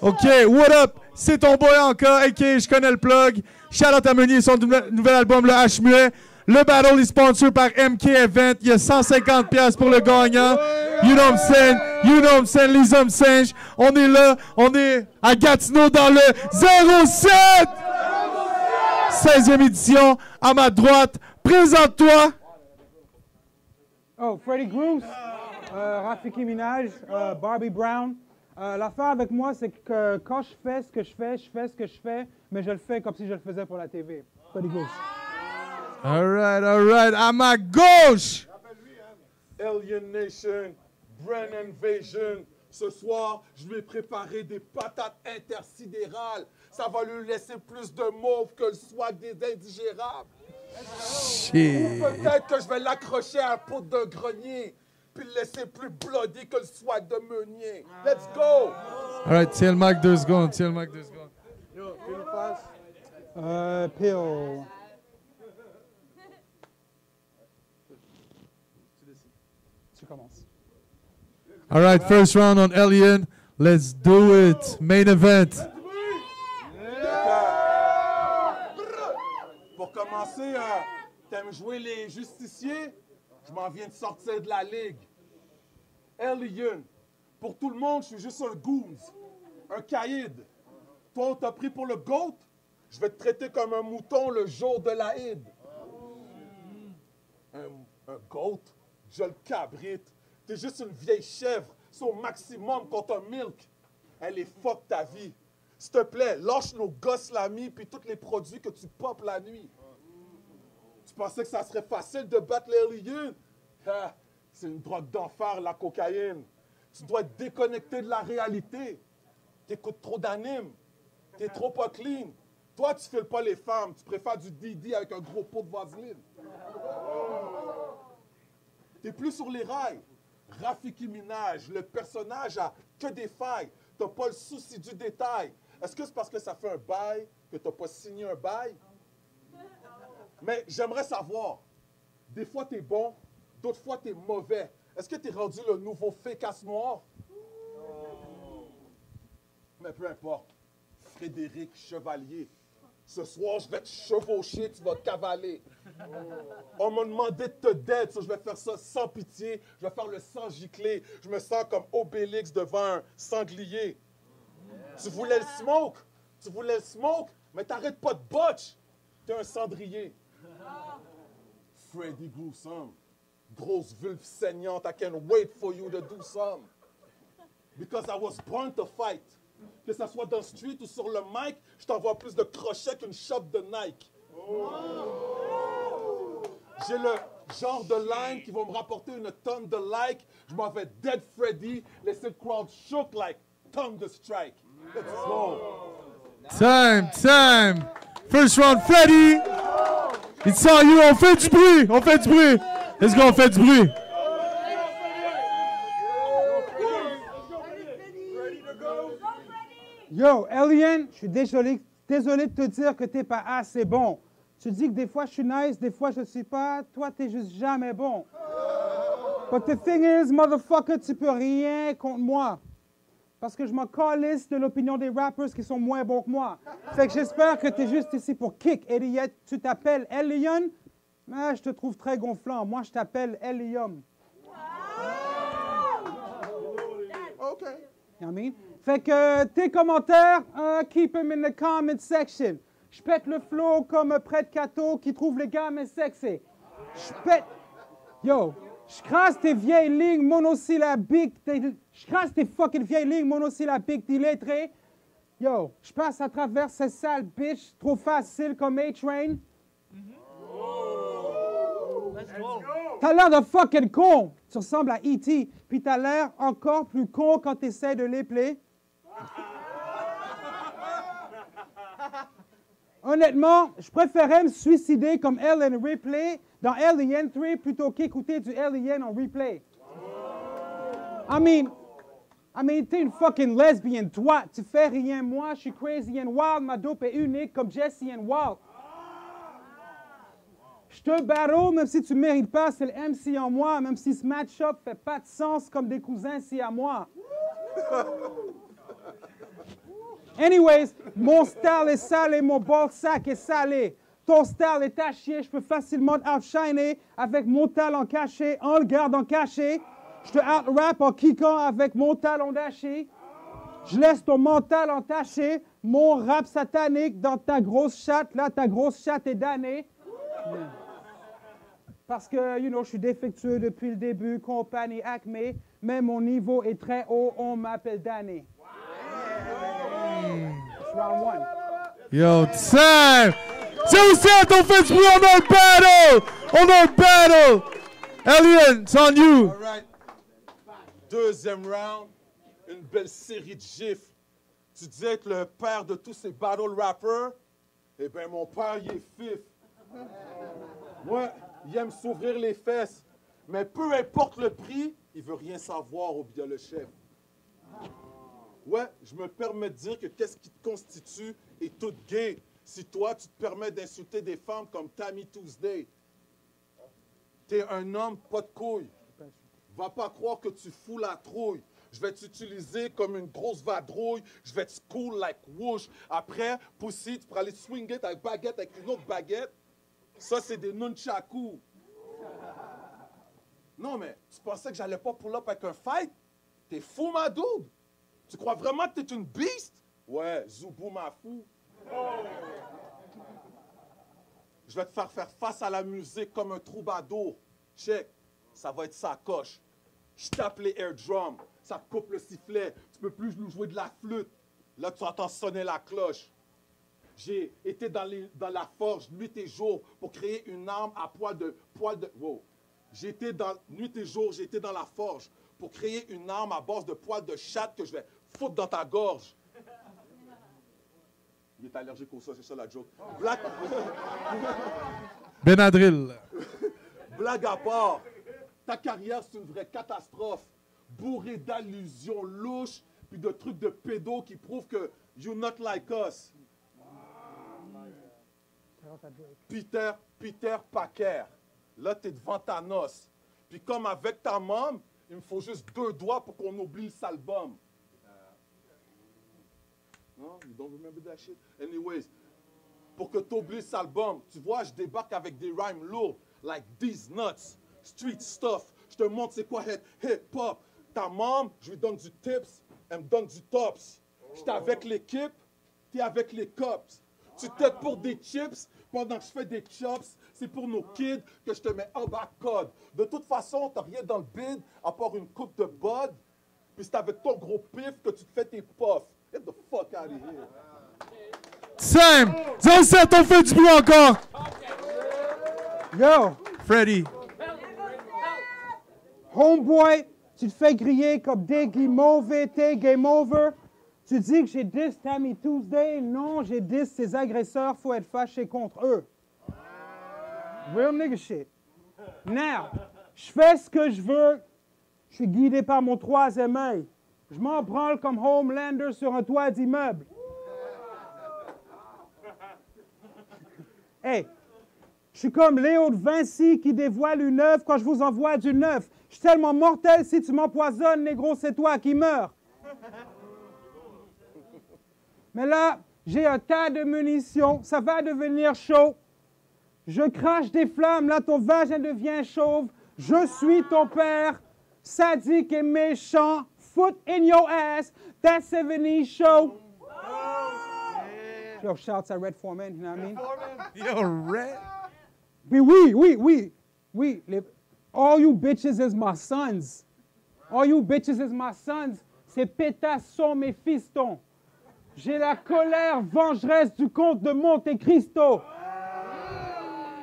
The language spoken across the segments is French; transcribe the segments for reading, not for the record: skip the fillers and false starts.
OK, what up? C'est ton boy encore, a.k.a. Je connais le plug. Shout out à Meunier et son nouvel album, le H Muet. Le battle est sponsor par MK Event. Il y a 150$ pour le gagnant. You know what I'm saying? You know what I'm saying? Les hommes singes. On est là. On est à Gatineau dans le 07! 16e édition. À ma droite. Présente-toi. Oh, Freddie Groose, Rafiki Minaj, Barbie Brown. L'affaire avec moi, c'est que quand je fais ce que je fais ce que je fais, mais je le fais comme si je le faisais pour la TV. Freddie Groose. All right. À ma gauche. Alien Nation, Brain Invasion. Ce soir, je lui ai préparé des patates intersidérales. Ça va lui laisser plus de mauve que le swag des indigérables. Shit. Ou peut-être que je vais l'accrocher à un pot de grenier, puis le laisser plus bloody que le swag de Meunier. Let's go! All right, tiens le mic 2 secondes. Yo, tu le passes? Pill. Tu commences. All right, first round on Alien. Let's do it. Main event. Pour commencer, t'aimes jouer les justiciers? Je m'en viens de sortir de la ligue. Alien, pour tout le monde, je suis juste un goons, un caïd. Toi, on t'a pris pour le GOAT? Je vais te traiter comme un mouton le jour de la Eid. Un GOAT? Je le cabrite. T'es juste une vieille chèvre, c'est au maximum contre un milk. Elle est fuck ta vie. S'il te plaît, lâche nos gosses l'ami puis tous les produits que tu popes la nuit. Tu pensais que ça serait facile de battre l'alien? Ah, c'est une drogue d'enfer, la cocaïne. Tu dois être déconnecté de la réalité. T'écoutes trop d'animes. T'es trop pas clean. Toi, tu files pas les femmes. Tu préfères du Didi avec un gros pot de vaseline. T'es plus sur les rails. Rafiki Minaj, le personnage a que des failles. T'as pas le souci du détail. Est-ce que c'est parce que ça fait un bail que t'as pas signé un bail? Mais j'aimerais savoir. Des fois, t'es bon. D'autres fois, t'es mauvais. Est-ce que t'es rendu le nouveau fécasse noir? Mais peu importe. Frédéric Chevalier. Ce soir, je vais te chevaucher, tu vas te cavaler. On m'a demandé de te dead, so je vais faire ça sans pitié. Je vais faire le sang giclé. Je me sens comme Obélix devant un sanglier. Tu voulais le smoke? Tu voulais le smoke? Mais t'arrêtes pas de botch. T'es un cendrier. Freddy Gruesome. Grosse vulve saignante. I can't wait for you to do some. Because I was born to fight. Que ça soit dans le street ou sur le mic, je t'envoie plus de crochets qu'une shop de Nike. J'ai le genre de line qui va me rapporter une tonne de likes. Je m'en vais dead Freddy, laisser le crowd shook like tongue to strike. Let's go. Time. First round, Freddy. It's all you. On fait du bruit. Let's go, on fait du bruit. Yo, Alien, je suis désolé de te dire que t'es pas assez bon. Tu dis que des fois je suis nice, des fois je ne suis pas. Toi, t'es juste jamais bon. But the thing is, motherfucker, tu peux rien contre moi. Parce que je m'en calisse de l'opinion des rappers qui sont moins bons que moi. Fait que j'espère que t'es juste ici pour kick. Et tu t'appelles Alien? Ah, je te trouve très gonflant. Moi, je t'appelle Helium. OK. You know what I mean? Fait que tes commentaires, keep them in the comment section. Je pète le flow comme Prêtre Cato qui trouve les gamins sexy. Yo, je crasse tes vieilles lignes monosyllabiques. Je crasse tes fucking vieilles lignes monosyllabiques d'illettrés. Yo, je passe à travers ces sales bitches trop facile comme A-Train. T'as l'air de fucking con. Tu ressembles à E.T. Puis t'as l'air encore plus con quand t'essaies de les play. Honnêtement, je préférais me suicider comme Ellen Ripley dans Alien 3 plutôt qu'écouter du Alien en replay. I mean, t'es une fucking lesbienne, toi. Tu fais rien, moi, je suis crazy and wild. Ma dope est unique comme Jesse and Wild. Je te barreau, même si tu ne mérites pas, c'est le MC en moi, même si ce match-up fait pas de sens comme des cousins si à moi. Anyways, mon style est salé, mon ball sac est salé. Ton style est à chier, je peux facilement outshiner avec mon talent caché, en le gardant caché. Je te out-rap en kickant avec mon talon d'aché. Je laisse ton mental entaché, mon rap satanique dans ta grosse chatte. Là, ta grosse chatte est damnée. Yeah. Parce que, you know, je suis défectueux depuis le début, compagnie Acme, mais mon niveau est très haut, on m'appelle Danny. It's round one. Yo, Sam! C'est aussi on fait du bruit, on a un battle! On a un battle! Alien, it's on you! All right. Deuxième round, une belle série de gifs. Tu disais être le père de tous ces battle rappers? Eh bien, mon père, il est fif. Ouais, il aime s'ouvrir les fesses. Mais peu importe le prix, il veut rien savoir ou bien le chef. Ouais, je me permets de dire que qu'est-ce qui te constitue est tout gay. Si toi, tu te permets d'insulter des femmes comme Tammy Tuesday, t'es un homme pas de couilles. Va pas croire que tu fous la trouille. Je vais t'utiliser comme une grosse vadrouille. Je vais te school like whoosh. Après, Pussy, tu pourras aller swinger ta baguette avec une autre baguette. Ça, c'est des nunchakus. Non, mais tu pensais que j'allais pas pull up avec un fight? T'es fou, ma dude? Tu crois vraiment que t'es une beast? Ouais, Zoubou ma fou. Je vais te faire face à la musique comme un troubadour. Check, ça va être sa coche. Je tape les air drums, ça te coupe le sifflet. Tu peux plus nous jouer de la flûte. Là, tu entends sonner la cloche. J'ai été dans la forge nuit et jour pour créer une arme à poil de... Wow. Nuit et jour, j'ai été dans la forge pour créer une arme à base de poils de chatte que je vais foutre dans ta gorge. Il est allergique au ça, c'est ça la joke. Benadryl. Blague à part, ta carrière, c'est une vraie catastrophe. Bourrée d'allusions louches, puis de trucs de pédos qui prouvent que you're not like us. Peter Packer. Là, t'es devant ta noce. Puis comme avec ta mom, il me faut juste 2 doigts pour qu'on oublie cet album. Non, you don't remember that shit? Anyways, pour que tu oublies cet album, tu vois, je débarque avec des rhymes lourds, like these nuts, street stuff. Je te montre c'est quoi hip-hop. Ta mom, je lui donne du tips, elle me donne du tops. J'étais avec l'équipe, t'es avec les cops. Tu t'aides pour des chips pendant que je fais des chops. C'est pour nos kids que je te mets en bas code. De toute façon, t'as rien dans le bid à part une coupe de bud. Puis c'est avec ton gros pif que tu te fais tes puffs. Get the fuck out of here. Sam! 07, on fait du bruit encore! Yo! Freddy. Homeboy, tu te fais griller comme des mauvais, t'es game over. Tu dis que j'ai 10 Tammy Tuesday. Non, j'ai 10 ses agresseurs. Faut être fâché contre eux. Real nigga shit. Now, je fais ce que je veux. Je suis guidé par mon 3e œil. Je m'en branle comme Homelander sur un toit d'immeuble. Hey, je suis comme Léo de Vinci qui dévoile une œuvre quand je vous envoie du neuf. Je suis tellement mortel, si tu m'empoisonnes, négro, c'est toi qui meurs. Mais là, j'ai un tas de munitions, ça va devenir chaud. Je crache des flammes, là ton vagin devient chauve. Je suis ton père, sadique et méchant. Foot in your ass, that 70s show. Yo, shouts à Red Foreman, you know what I mean? Yo, Red. Mais oui, all you bitches is my sons. All you bitches is my sons. Ces pétasses sont mes fistons. J'ai la colère vengeresse du comte de Monte Cristo.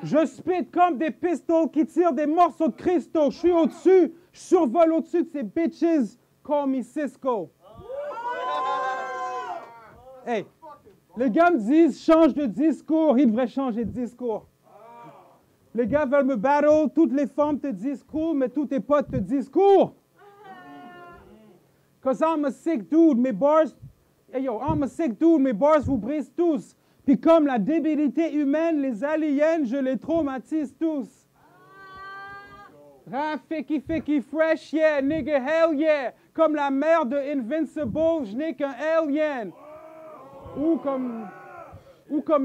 Je spit comme des pistoles qui tirent des morceaux de cristaux. Je suis au-dessus, je survole au-dessus de ces bitches. Call me Cisco. Hey, les gars me disent change de discours. Ils devraient changer de discours. Les gars veulent me battle. Toutes les femmes te disent cool, mais tous tes potes te disent cool. Cause I'm a sick dude. Mes bars, hey yo, I'm a sick dude. Mes bars vous brisent tous. Puis comme la débilité humaine, les aliens, je les traumatise tous. Rap ficky fresh, yeah, nigga, hell yeah. Comme la mère de Invincible, je n'ai qu'un alien. ou comme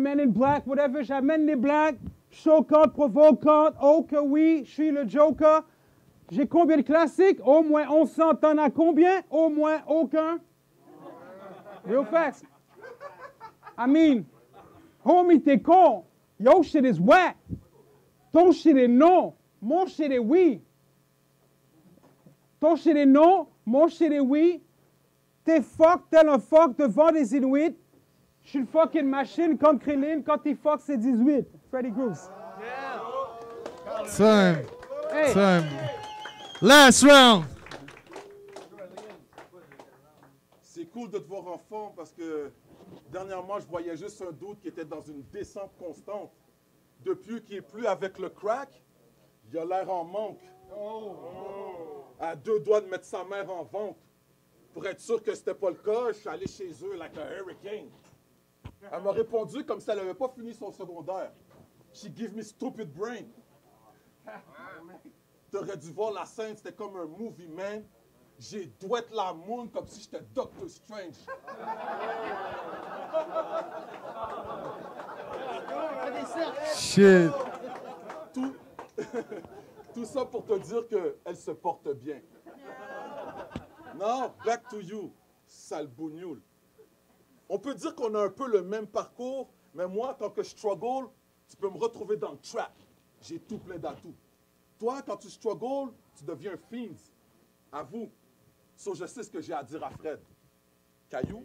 Men in Black, whatever, j'amène les blagues, choquantes, provocantes, oh que oui, je suis le Joker. J'ai combien de classiques? Au moins 1100, t'en as combien? Au moins aucun. Real facts. I mean, homie, t'es con. Yo shit is whack. Ton shit est non. Mon shit est oui. Ton shit est non. Mon shit est oui. T'es fuck tel un fuck devant les Inuits. Je suis une fucking machine comme Krillin quand il fuck c'est 18. Freddy Groose. Time. Hey. Time. Last round. C'est cool de te voir en forme parce que dernièrement, je voyais juste un doute qui était dans une descente constante. Depuis qu'il n'est plus avec le crack, il a l'air en manque. À deux doigts de mettre sa mère en vente. Pour être sûr que c'était pas le cas, je suis allé chez eux like a hurricane. Elle m'a répondu comme si elle n'avait pas fini son secondaire. She give me stupid brain. T'aurais dû voir la scène, c'était comme un movie, man. J'ai douette la moon comme si j'étais Doctor Strange. Shit. Tout ça pour te dire qu'elle se porte bien. Non, back to you, sale bougnoule. On peut dire qu'on a un peu le même parcours, mais moi, quand que je struggle, tu peux me retrouver dans le trap. J'ai tout plein d'atouts. Toi, quand tu struggles, tu deviens un fiend. Avoue. So, je sais ce que j'ai à dire à Fred. Caillou?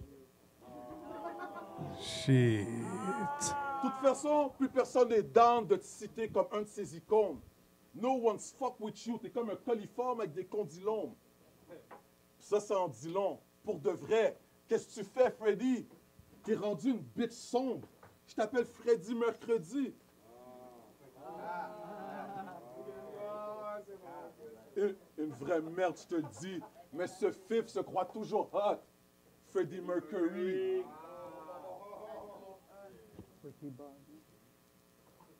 Shit. De toute façon, plus personne n'est down de te citer comme un de ces icônes. No one's fuck with you. T'es comme un coliforme avec des condylomes. Ça en dit long. Pour de vrai. Qu'est-ce que tu fais, Freddy? T'es rendu une bitch sombre. Je t'appelle Freddy Mercredi. Une vraie merde, je te le dis. Mais ce fif se croit toujours hot. Freddie Mercury.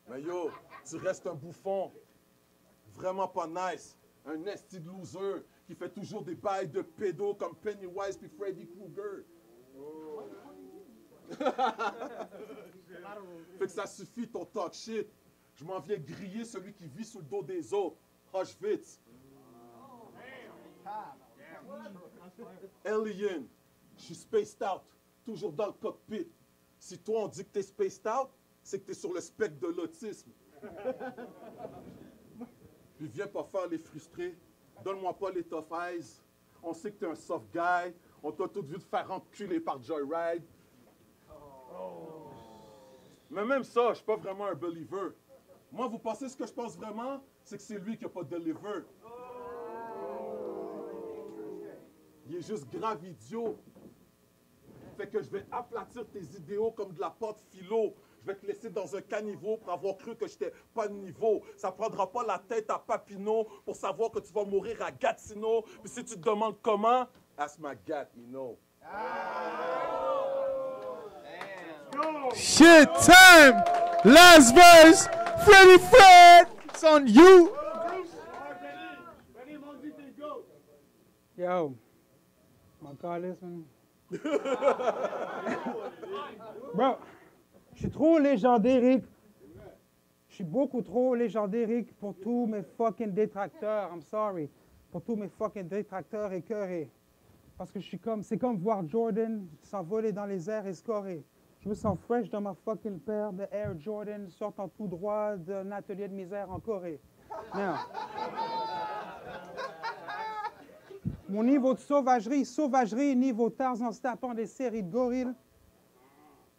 Mais yo, tu restes un bouffon. Vraiment pas nice. Un esti de loser qui fait toujours des bails de pédo comme Pennywise puis Freddy Krueger. Fait que ça suffit ton talk shit. Je m'en viens griller celui qui vit sous le dos des autres. Hush vite. Alien, je suis spaced out, toujours dans le cockpit. Si toi on dit que t'es spaced out, c'est que t'es sur le spectre de l'autisme. Puis viens pas faire les frustrés, donne-moi pas les tough eyes. On sait que t'es un soft guy, on t'a tout vu te faire enculer par Joyride. Mais même ça, je suis pas vraiment un believer. Moi, vous pensez ce que je pense vraiment, c'est que c'est lui qui a pas deliver. Il est juste grave idiot. Fait que je vais aplatir tes idéaux comme de la pâte philo. Je vais te laisser dans un caniveau pour avoir cru que j'étais pas de niveau. Ça prendra pas la tête à Papineau pour savoir que tu vas mourir à Gatineau. Puis si tu te demandes comment, ask my gat, you know. Shit time. Last verse. Freddy Fred. It's on you. Yo, my God, listen. Bro, je suis trop légendérique. Je suis beaucoup trop légendérique pour tous mes fucking détracteurs. I'm sorry. Pour tous mes fucking détracteurs écœurés. Parce que je suis comme, c'est comme voir Jordan s'envoler dans les airs et scorer. Je me sens fresh dans ma fucking paire de Air Jordan sortant tout droit d'un atelier de misère en Corée. Now, mon niveau de sauvagerie, niveau Tarzan se tapant des séries de gorilles.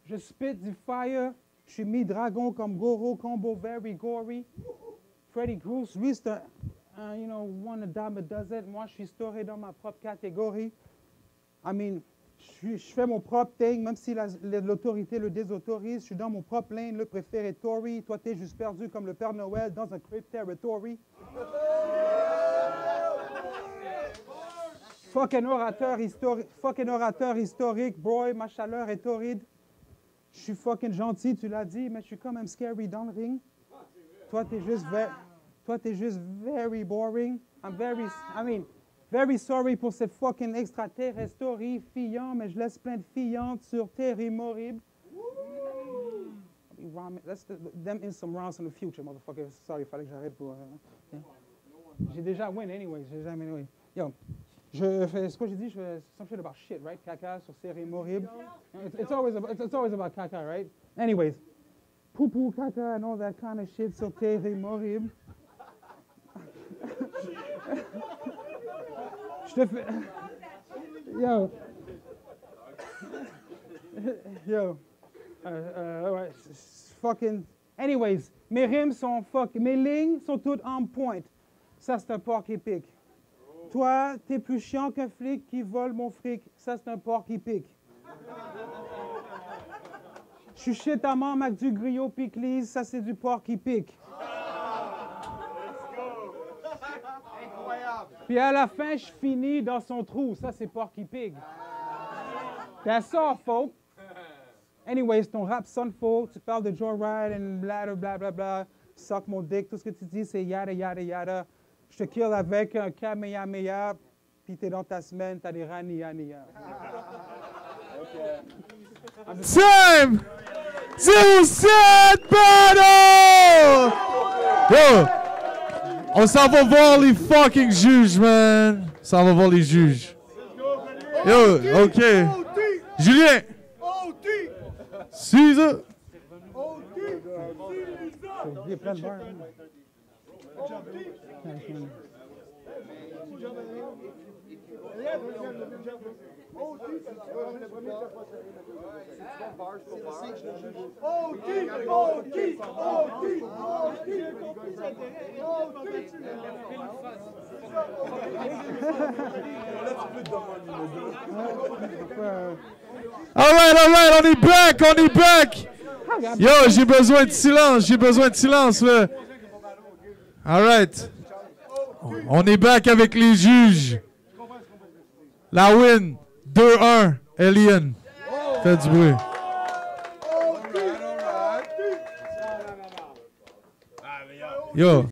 Je spit du fire. Je suis mi-dragon comme Goro, combo very gory. Freddy Groose, lui, c'est un, you know, one a dime a dozen. Moi, je suis storé dans ma propre catégorie. I mean, je fais mon propre thing, même si l'autorité le désautorise. Je suis dans mon propre lane, le préféré Tory. Toi, t'es juste perdu comme le Père Noël dans un creep territory. Fucking orateur historique, boy, ma chaleur est torride. Je suis fucking gentil, tu l'as dit, mais je suis quand même scary dans le ring. Toi, t'es juste very boring. Very sorry pour cette fucking extraterrestre horrifiant, mais je laisse plein de fillantes sur Terry Morib. Them is some rounds in the future, motherfucker. Sorry, il fallait que j'arrête pour... J'ai déjà win anyways. J'ai jamais anyway. Yo, je fais ce que j'ai dit. Je fais some shit about shit, right? Caca sur Terry Morib. It's always about caca, right? Anyways, poo-poo, caca, and all that kind of shit sur Terry Morib. Je te fais... Yo. Yo. Ouais, fucking... Anyways, mes rimes sont mes lignes sont toutes on point. Ça, c'est un porc qui pique. Toi, t'es plus chiant qu'un flic qui vole mon fric. Ça, c'est un porc qui pique. Je suis chez ta maman avec du griot pickles. Ça, c'est du porc qui pique. Puis à la fin, je finis dans son trou. Ça, c'est Porky Pig. That's all, folks. Anyways, ton rap sonne faux. Tu parles de Joyride and bla bla bla bla. Suck mon dick. Tout ce que tu dis, c'est yada yada yada. Je te kill avec un Kamehameha. Puis t'es dans ta semaine, t'as des rania-nia. Time! 07 battle! Yo! On s'en va voir les fucking juges, man. On s'en va voir les juges. Yo, OK. Julien. Caesar. All right, on est back. Yo, j'ai besoin de silence, là. All right. On est back avec les juges. La win, 2-1, Alien. Fais du bruit. Yo.